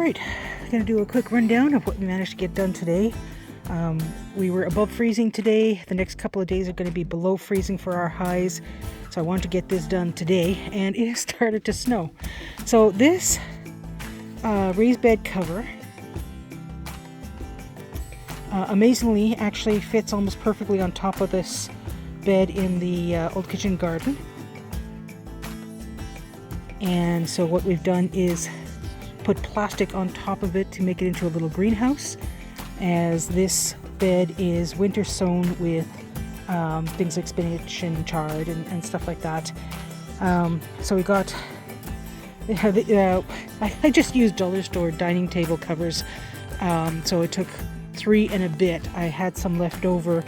Alright, I'm going to do a quick rundown of what we managed to get done today. We were above freezing today. The next couple of days are going to be below freezing for our highs. So I wanted to get this done today, and it has started to snow. So this raised bed cover amazingly actually fits almost perfectly on top of this bed in the old kitchen garden. And so what we've done is put plastic on top of it to make it into a little greenhouse, as this bed is winter sown with things like spinach and chard and stuff like that. So we got I just used dollar store dining table covers, so it took 3 and a bit. I had some left over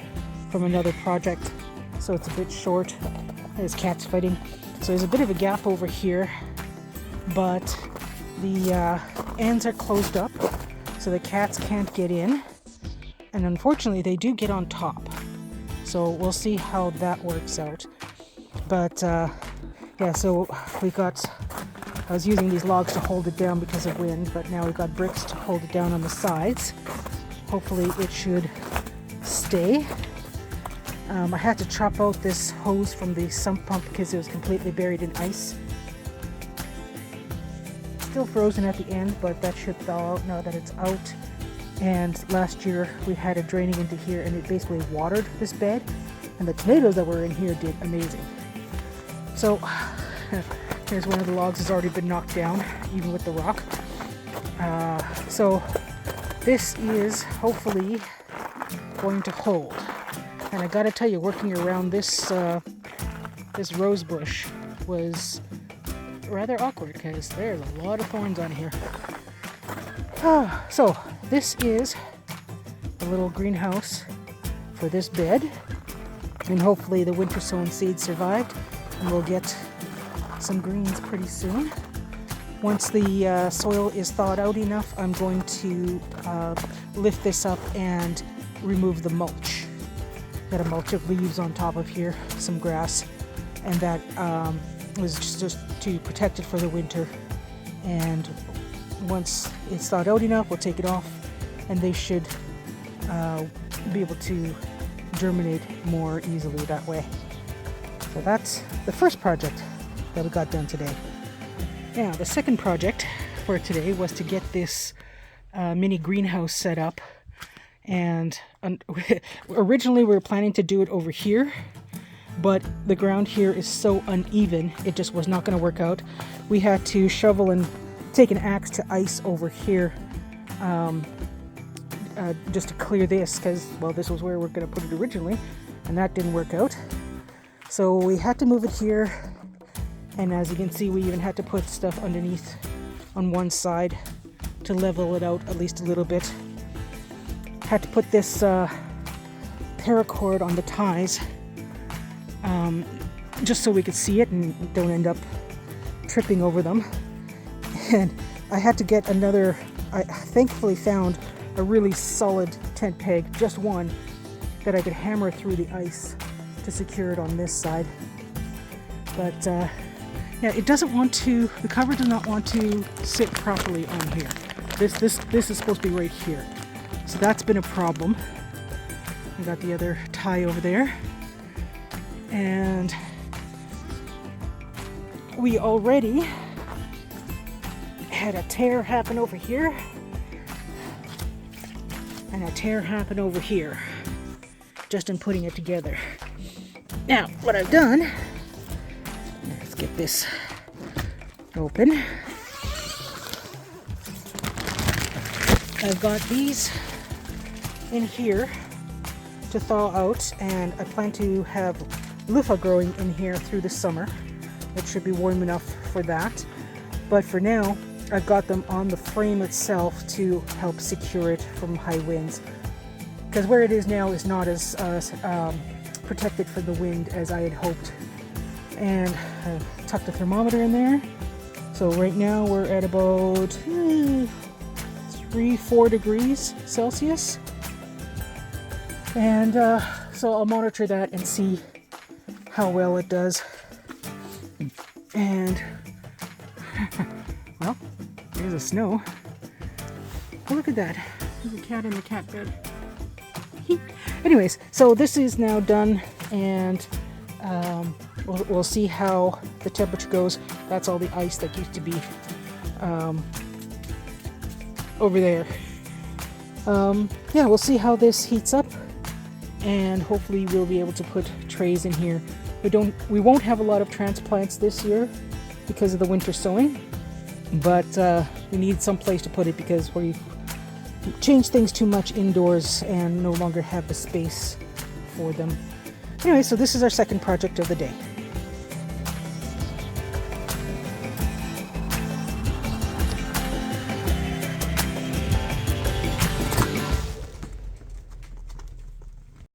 from another project, so it's a bit short. There's cats fighting, so there's a bit of a gap over here, but the ends are closed up so the cats can't get in, and unfortunately they do get on top, so we'll see how that works out. But yeah, so I was using these logs to hold it down because of wind, but now we've got bricks to hold it down on the sides. Hopefully it should stay. I had to chop out this hose from the sump pump because it was completely buried in ice. Still frozen at the end, but that should thaw out now that it's out. And last year we had it draining into here, and it basically watered this bed, and the tomatoes that were in here did amazing. So here's one of the logs that's already been knocked down, even with the rock. So this is hopefully going to hold. And I gotta tell you, working around this this rose bush was rather awkward because there's a lot of thorns on here. So this is a little greenhouse for this bed, and hopefully the winter sown seeds survived, and we'll get some greens pretty soon. Once the soil is thawed out enough, I'm going to lift this up and remove the mulch. Got a mulch of leaves on top of here, some grass, and that was just to protect it for the winter. And once it's thawed out enough, we'll take it off, and they should be able to germinate more easily that way. So that's the first project that we got done today. Now, the second project for today was to get this mini greenhouse set up. And originally we were planning to do it over here, but the ground here is so uneven, it just was not going to work out. We had to shovel and take an axe to ice over here just to clear this, because, well, this was where we were going to put it originally, and that didn't work out. So we had to move it here, and as you can see, we even had to put stuff underneath on one side to level it out at least a little bit. Had to put this paracord on the ties just so we could see it and don't end up tripping over them. And I had to get another, I thankfully found a really solid tent peg, just one, that I could hammer through the ice to secure it on this side. But yeah, it doesn't want to, the cover does not want to sit properly on here. This is supposed to be right here. So that's been a problem. I got the other tie over there. And we already had a tear happen over here and a tear happen over here, just in putting it together. Now, what I've done, let's get this open. I've got these in here to thaw out, and I plan to have loofah growing in here through the summer. It should be warm enough for that. But for now, I've got them on the frame itself to help secure it from high winds. Because where it is now is not as protected from the wind as I had hoped. And I tucked the thermometer in there. So right now we're at about 3-4 degrees Celsius. And so I'll monitor that and see how well it does. And well, there's the snow. Oh, look at that. There's a cat in the cat bed. Anyways, so this is now done, and we'll see how the temperature goes. That's all the ice that used to be over there. Yeah, we'll see how this heats up, and hopefully we'll be able to put trays in here. We won't have a lot of transplants this year because of the winter sowing, but we need some place to put it because we change things too much indoors and no longer have the space for them. Anyway, so this is our second project of the day.